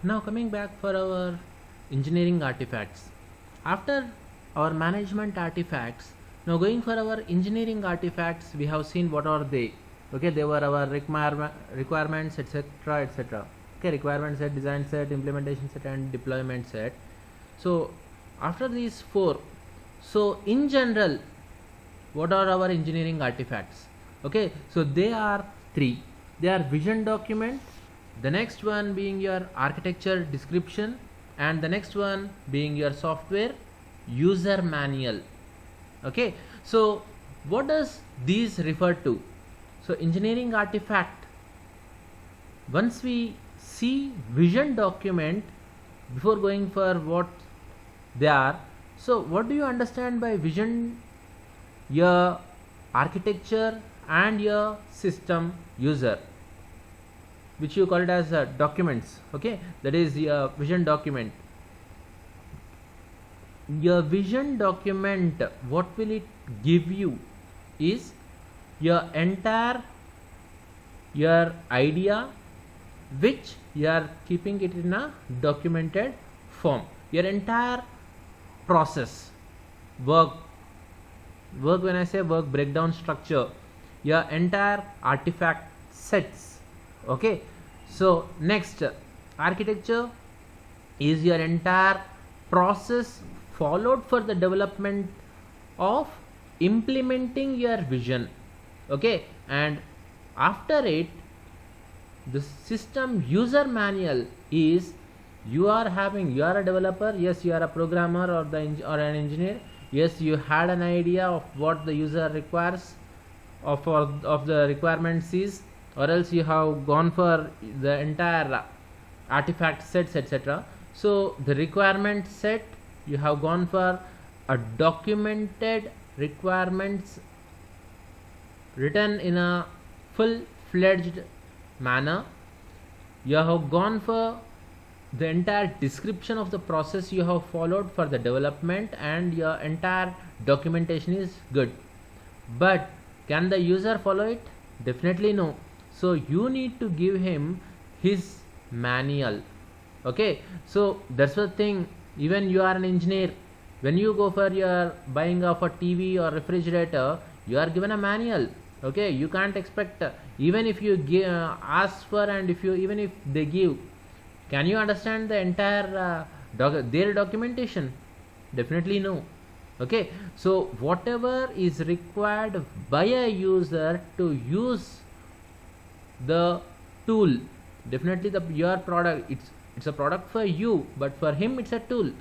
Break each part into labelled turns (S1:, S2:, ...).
S1: Now coming back for our engineering artifacts. After our management artifacts, now going for our engineering artifacts, we have seen what are they. Okay, they were our requirements, etc., etc. Okay, requirement set, design set, implementation set, and deployment set. So after these four, so in general, what are our engineering artifacts? Okay, so they are three. They are vision document, the next one being your architecture description, and the next one being your software user manual. Okay, so what does these refer to? So engineering artifact, once we see vision document, before going for what they are, so what do you understand by vision? Your architecture and your system user, which you call it as documents. Okay, that is your vision document. Your vision document, what will it give you is your entire your idea, which you are keeping it in a documented form. Your entire process, work, when I say work, breakdown structure, your entire artifact sets. Okay, so next, architecture is your entire process followed for the development of implementing your vision. Okay, and after it, the system user manual is you are a developer, yes, you are a programmer or or an engineer, yes, you had an idea of what the user requires of the requirements is, or else you have gone for the entire artifact sets, etc. So the requirement set, you have gone for a documented requirements written in a full-fledged manner. You have gone for the entire description of the process you have followed for the development, and your entire documentation is good. But can the user follow it? Definitely no. So you need to give him his manual. Okay, so that's the thing. Even you are an engineer, when you go for your buying of a TV or refrigerator, you are given a manual. Okay, you can't expect, even if you ask for, and even if they give, can you understand the entire their documentation? Definitely no. Okay, so whatever is required by a user to use the tool, definitely your product, it's a product for you, but for him it's a tool.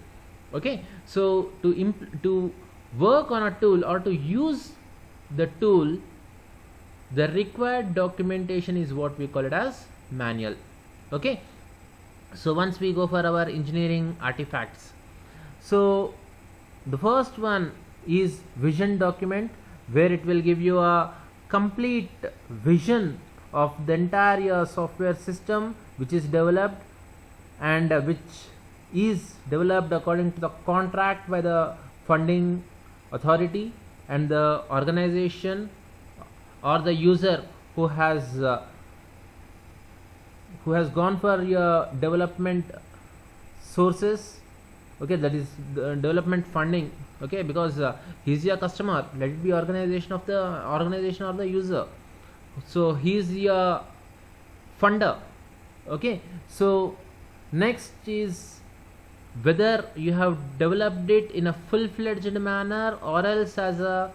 S1: Okay, so to work on a tool or to use the tool, the required documentation is what we call it as manual. Okay, so once we go for our engineering artifacts, so the first one is vision document, where it will give you a complete vision of the entire software system which is developed, and which is developed according to the contract by the funding authority and the organization or the user who has gone for your development sources. Okay, that is the development funding. Okay, because he's your customer, let it be organization or the user, so he's your funder. Okay, so next is whether you have developed it in a full-fledged manner or else as a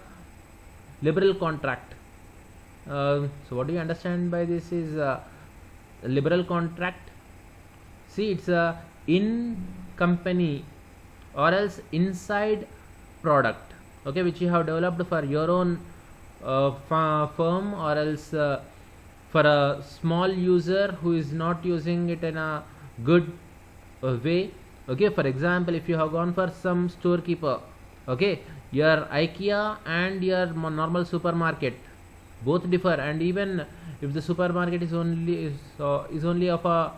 S1: liberal contract. So what do you understand by this is a liberal contract? See, it's a in company or else inside product. Okay, which you have developed for your own firm, or else for a small user who is not using it in a good way. Okay, for example, if you have gone for some storekeeper, okay, your IKEA and your normal supermarket both differ, and even if the supermarket is only of a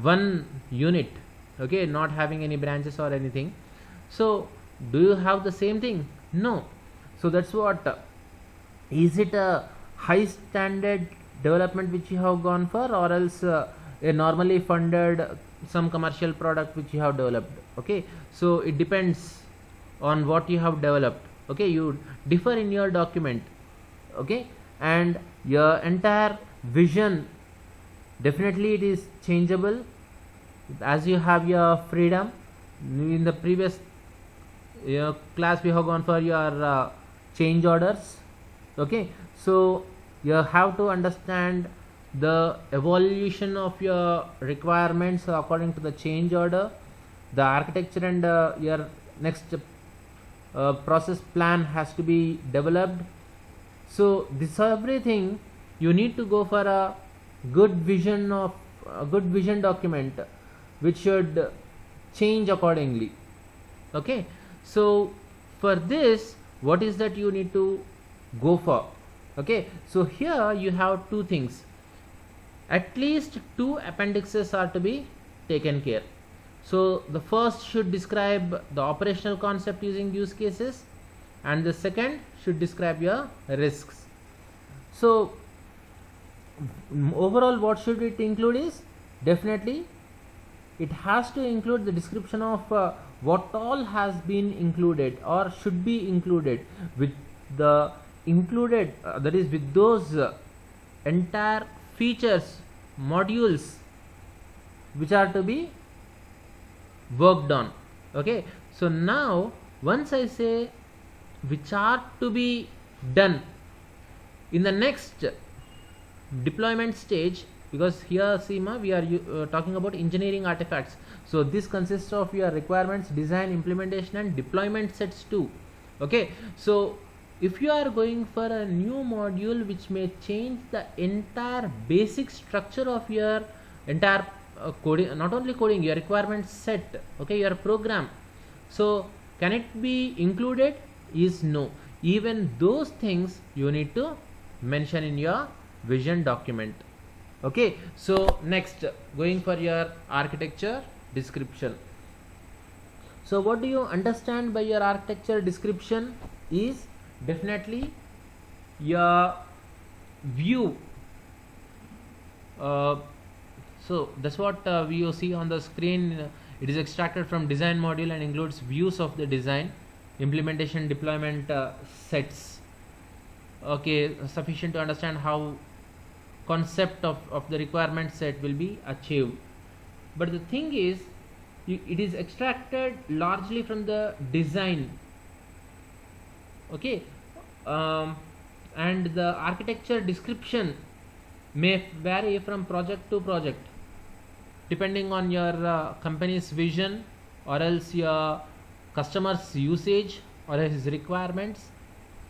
S1: one unit, okay, not having any branches or anything, so do you have the same thing? No. So that's what, is it a high standard development which you have gone for, or else a normally funded some commercial product which you have developed. Okay, so it depends on what you have developed. Okay, you differ in your document. Okay, and your entire vision, definitely it is changeable as you have your freedom. In the previous class we have gone for your change orders. Okay, so you have to understand the evolution of your requirements according to the change order, the architecture, and your next process plan has to be developed. So this everything you need to go for a good vision document which should change accordingly. Okay, so for this, what is that you need to go for? Okay, so here you have two things. At least two appendixes are to be taken care. So the first should describe the operational concept using use cases, and the second should describe your risks. So overall, what should it include is, definitely it has to include the description of what all has been included or should be included with the included that is with those entire features, modules which are to be worked on. Okay, so now once I say which are to be done in the next deployment stage, because here Seema we are talking about engineering artifacts, so this consists of your requirements, design, implementation, and deployment sets too. Okay, so if you are going for a new module which may change the entire basic structure of your entire coding, not only coding, your requirement set, okay, your program, so can it be included? Is no. Even those things you need to mention in your vision document. Okay, so next, going for your architecture description. So what do you understand by your architecture description is definitely your view. So that's what we see on the screen. It is extracted from design module and includes views of the design, implementation, deployment sets. Okay, sufficient to understand how concept of the requirement set will be achieved. But the thing is, it is extracted largely from the design. Okay, and the architecture description may vary from project to project depending on your company's vision, or else your customers usage, or his requirements.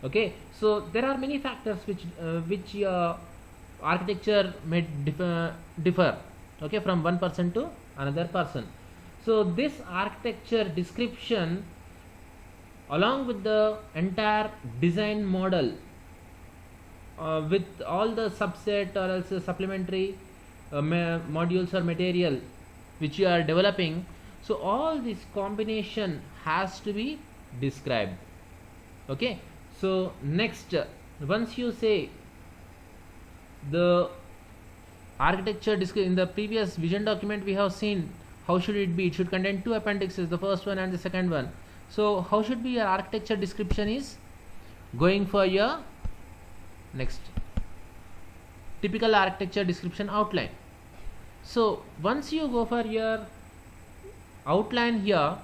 S1: Okay, so there are many factors which your architecture may differ, okay, from one person to another person. So this architecture description along with the entire design model with all the subset or else supplementary modules or material which you are developing, so all this combination has to be described. Okay, so next, once you say the architecture in the previous vision document we have seen how should it be. It should contain two appendixes, the first one and the second one. So how should be your architecture description is going for your next typical architecture description outline. So once you go for your outline here,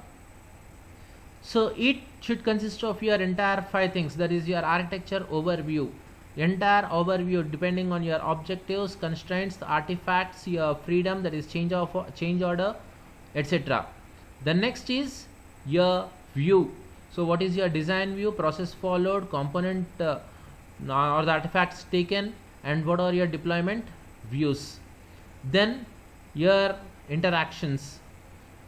S1: so it should consist of your entire 5 things, that is your architecture overview, entire overview depending on your objectives, constraints, the artifacts, your freedom, that is change order, etc. The next is your view. So what is your design view, process followed, component or the artifacts taken, and what are your deployment views. Then your interactions,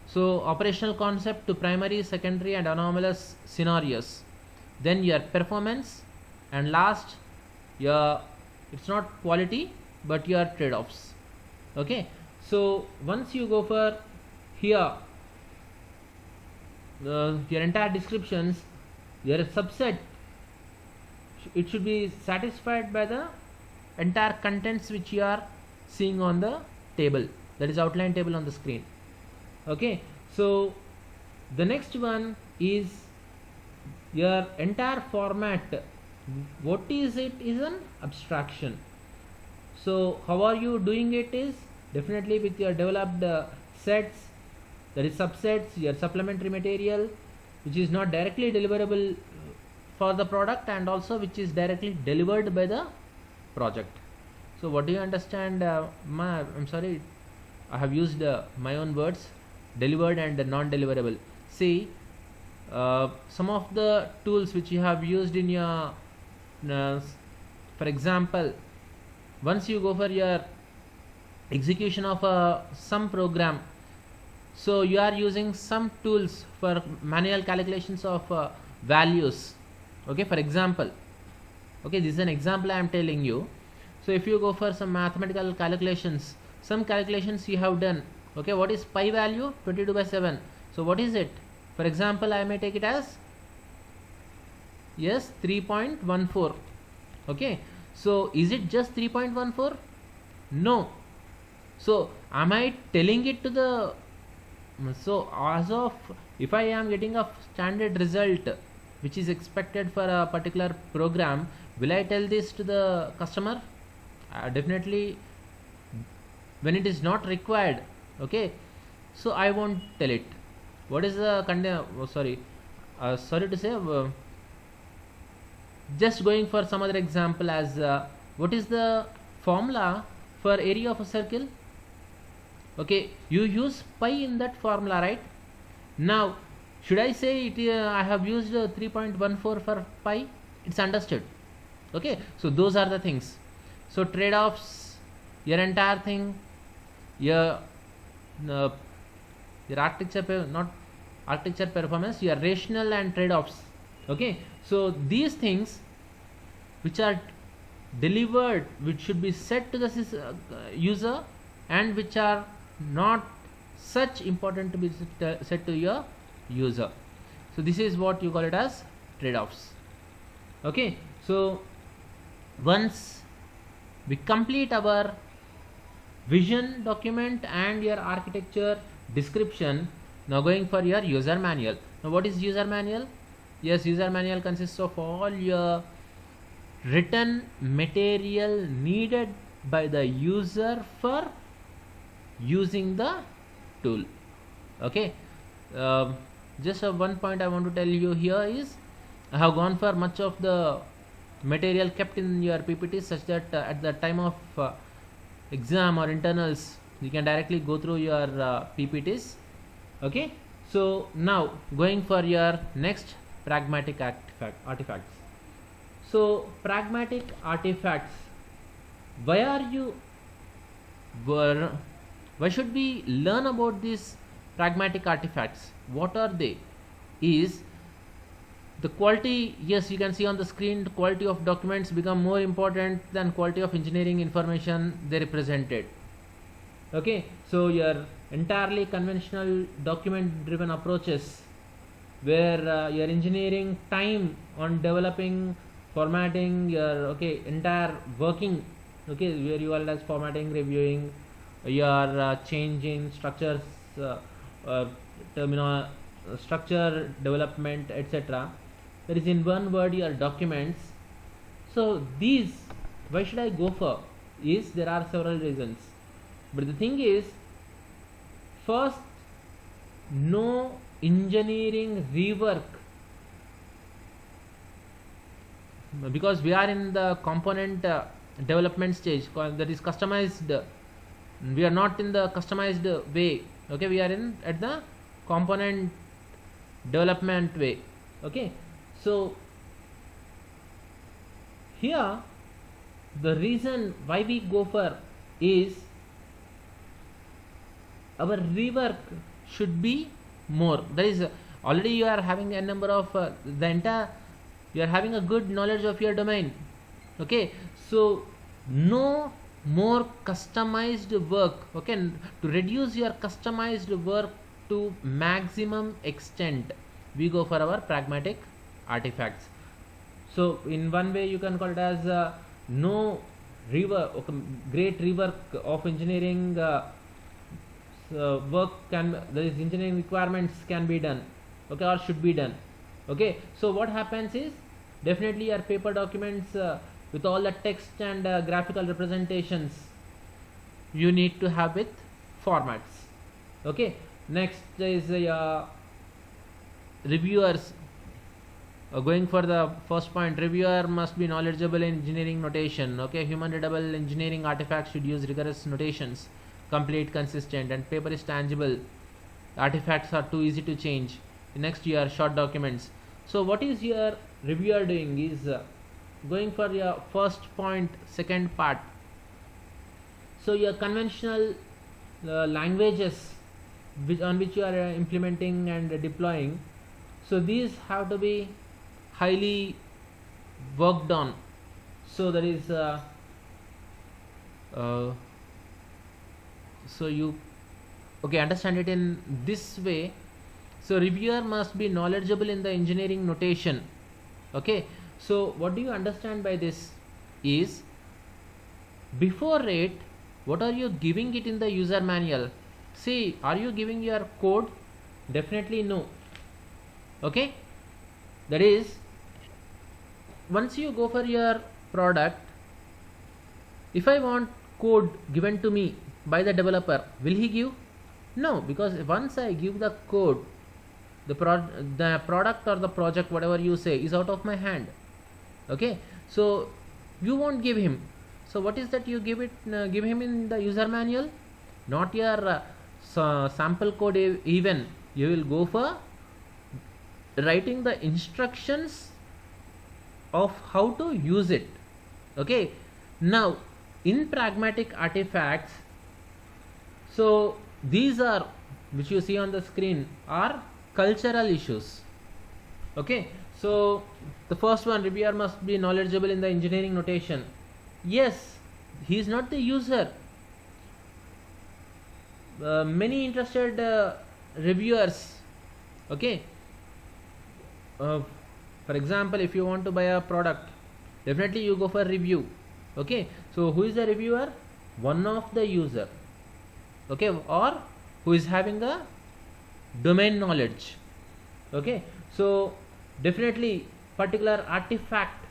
S1: so operational concept to primary, secondary, and anomalous scenarios. Then your performance, and last your, it's not quality but your trade-offs. Okay, so once you go for here your entire descriptions, your subset, it should be satisfied by the entire contents which you are seeing on the table, that is outline table on the screen. Okay, so the next one is your entire format. What is it? Is an abstraction. So how are you doing it? Is definitely with your developed sets, that is subsets, your supplementary material, which is not directly deliverable for the product, and also which is directly delivered by the project. So what do you understand? I'm sorry, I have used my own words, delivered and non-deliverable. See, some of the tools which you have used in your, for example, once you go for your execution of some program, so you are using some tools for manual calculations of values. Okay, for example, okay, this is an example I am telling you. So if you go for some mathematical calculations, some calculations you have done, okay, what is pi value? 22/7. So what is it? For example, I may take it as, yes, 3.14. okay, so is it just 3.14? No. So am I telling it to the, so as of, if I am getting a standard result which is expected for a particular program, will I tell this to the customer? Definitely when it is not required. Okay, so I won't tell it. What is the sorry to say, just going for some other example as what is the formula for area of a circle? Okay, you use pi in that formula, right? Now should I say it, I have used 3.14 for pi? It's understood. Okay, so those are the things. So trade-offs, your entire thing, your architecture, not architecture performance, your rational and trade-offs. Okay, so these things which are delivered, which should be set to the user, and which are not such important to be set to your user. So this is what you call it as trade-offs. Okay, so once we complete our vision document and your architecture description, now going for your user manual. Now what is user manual? Yes, user manual consists of all your written material needed by the user for using the tool. Okay, just one point I want to tell you here is, I have gone for much of the material kept in your PPT such that at the time of exam or internals you can directly go through your PPTs. Okay, so now going for your next pragmatic artifacts. So pragmatic artifacts, why should we learn about these pragmatic artifacts? What are they? Is the quality, yes, you can see on the screen, the quality of documents become more important than quality of engineering information they represented. Okay, so your entirely conventional document driven approaches, where your engineering time on developing, formatting your entire working, okay, where you are as formatting, reviewing, you are changing structures, terminal structure development, etc. That is in one word your documents. So these, why should I go for? Is there are several reasons, but the thing is, first, no engineering rework, because we are in the component development stage, that is customized. We are not in the customized way. Okay, we are in at the component development way. Okay, so here the reason why we go for is, our rework should be more. That is, already you are having a number of the entire, you are having a good knowledge of your domain. Okay, so no more customized work. Okay, to reduce your customized work to maximum extent, we go for our pragmatic artifacts. So in one way you can call it as no rework, great rework of engineering these engineering requirements can be done, okay, or should be done. Okay, so what happens is definitely your paper documents with all the text and graphical representations you need to have with formats. Okay, next is reviewers. Going for the first point, reviewer must be knowledgeable in engineering notation. Okay, human readable engineering artifacts should use rigorous notations, complete, consistent, and paper is tangible. Artifacts are too easy to change. Next, your short documents. So what is your reviewer doing is going for your first point, second part. So your conventional languages on which you are implementing and deploying, so these have to be highly worked on. So there is so you understand it in this way. So reviewer must be knowledgeable in the engineering notation. Okay, so what do you understand by this is, before it, what are you giving it in the user manual? See, are you giving your code? Definitely no. Okay, that is, once you go for your product, if I want code given to me by the developer, will he give? No, because once I give the code, the product or the project, whatever you say, is out of my hand. Okay, so you won't give him. So what is that you give him in the user manual? Not your sample code even. You will go for writing the instructions of how to use it. Okay, now in pragmatic artifacts, so these are, which you see on the screen, are cultural issues. Okay, so the first one, reviewer must be knowledgeable in the engineering notation. Yes, he is not the user. Many interested reviewers, okay, for example, if you want to buy a product, definitely you go for review. Okay, so who is the reviewer? One of the user, okay, or who is having a domain knowledge. Okay, so definitely particular artifact,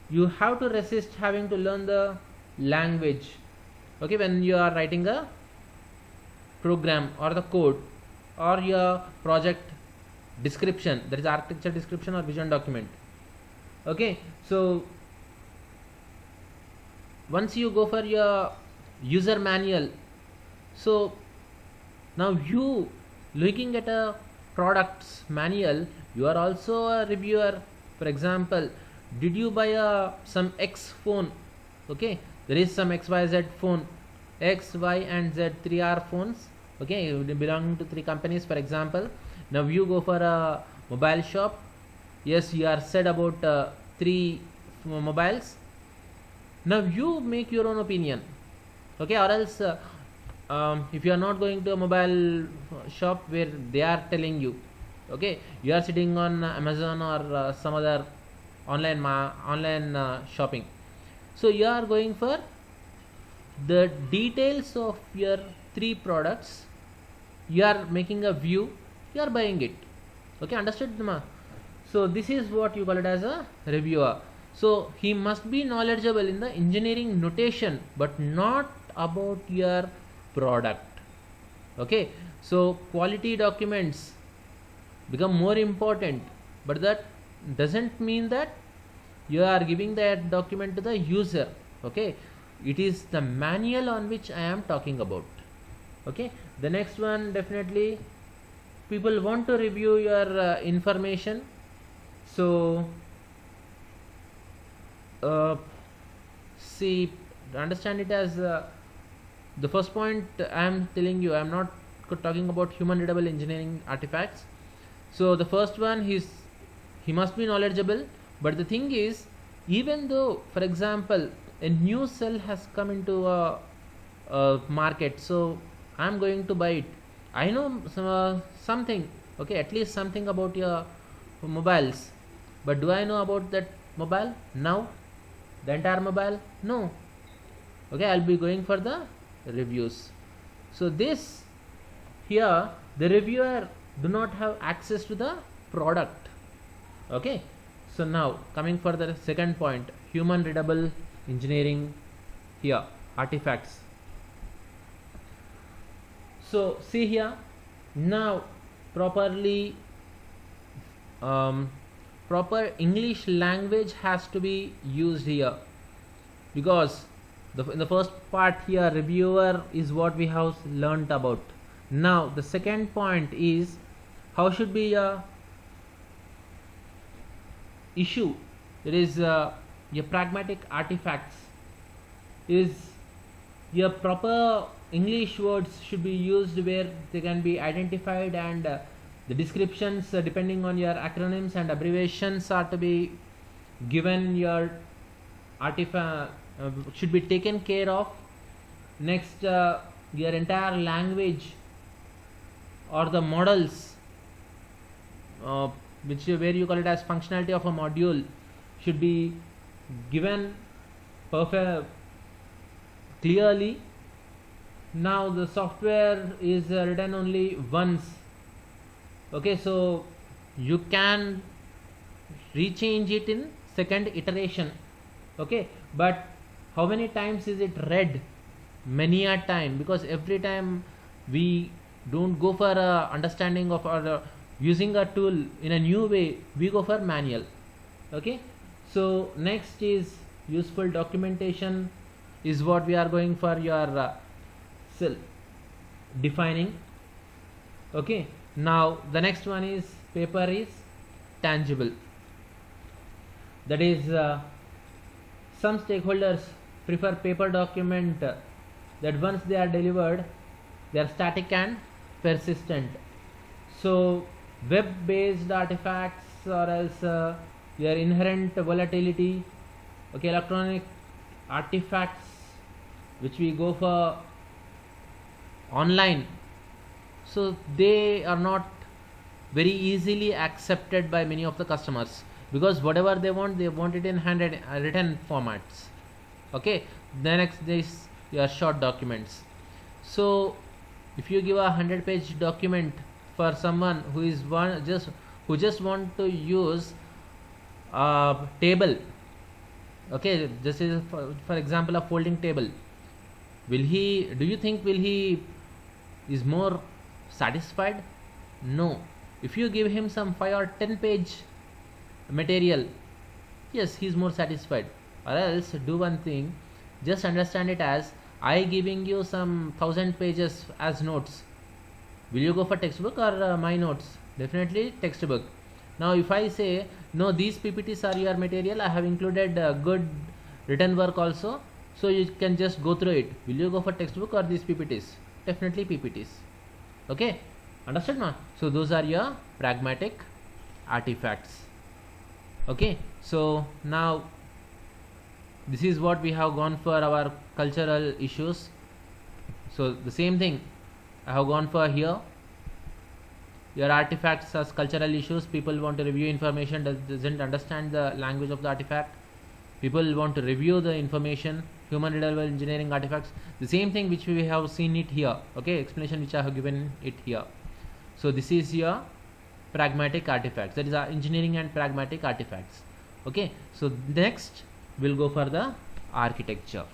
S1: you have to resist having to learn the language. Okay, when you are writing a program or the code or your project description, that is architecture description or vision document. Okay, so once you go for your user manual, so now you looking at a product's manual, you are also a reviewer. For example, did you buy some X phone? Okay, there is some XYZ phone. X, Y and Z, 3 are phones. Okay, belonging to 3 companies, for example. Now you go for a mobile shop. Yes, you are said about 3 mobiles. Now you make your own opinion. Okay, or else if you are not going to a mobile shop where they are telling you, okay, you are sitting on Amazon or some other online shopping, so you are going for the details of your 3 products, you are making a view, you are buying it. Okay, understood? So this is what you call it as a reviewer. So he must be knowledgeable in the engineering notation, but not about your product. Okay, so quality documents become more important, but that doesn't mean that you are giving that document to the user. Okay, it is the manual on which I am talking about. Okay, the next one, definitely people want to review your information. So see, understand it as the first point I am telling you, I am not talking about human readable engineering artifacts. So the first one, he must be knowledgeable. But the thing is, even though, for example, a new cell has come into a market, so I am going to buy it. I know something, okay, at least something about your mobiles, but do I know about that mobile now, the entire mobile? No. Okay, I'll be going for the reviews. So this here the reviewer do not have access to the product. Okay, so now coming for the second point, human readable engineering here, artifacts. So see here, now properly proper English language has to be used here, because in the first part here reviewer is what we have learnt about. Now the second point is how should be a issue, it is your pragmatic artifacts, is your proper English words should be used where they can be identified, and the descriptions depending on your acronyms and abbreviations are to be given, your artifact should be taken care of. Next, your entire language or the models which where you call it as functionality of a module should be given perfect clearly. Now the software is written only once, okay, so you can rechange it in second iteration, okay, but how many times is it read? Many a time, because every time we don't go for understanding of or using a tool in a new way, we go for manual. Okay, so next is useful documentation is what we are going for your self defining. Okay, now the next one is paper is tangible, that is some stakeholders prefer paper document that once they are delivered they are static and persistent. So web based artifacts or else your inherent volatility, okay, electronic artifacts which we go for online, so they are not very easily accepted by many of the customers, because whatever they want it in written formats. Okay, the next is your short documents. So if you give a 100-page document for someone who is who just want to use a table, okay, this is for example a folding table, do you think will he is more satisfied? No. If you give him some 5 or 10 page material, yes, he is more satisfied. Or else do one thing, just understand it as I giving you some 1000 pages as notes. Will you go for textbook or my notes? Definitely textbook. Now if I say no, these PPTs are your material, I have included good written work also, so you can just go through it. Will you go for textbook or these PPTs? Definitely PPTs. Okay, understood now? So those are your pragmatic artifacts. Okay, so now this is what we have gone for our cultural issues. So the same thing I have gone for here. Your artifacts as cultural issues, people want to review information, doesn't understand the language of the artifact, people want to review the information, human readable engineering artifacts, the same thing which we have seen it here, okay, explanation which I have given it here. So this is your pragmatic artifacts, that is our engineering and pragmatic artifacts. Okay, so next we'll go for the architecture.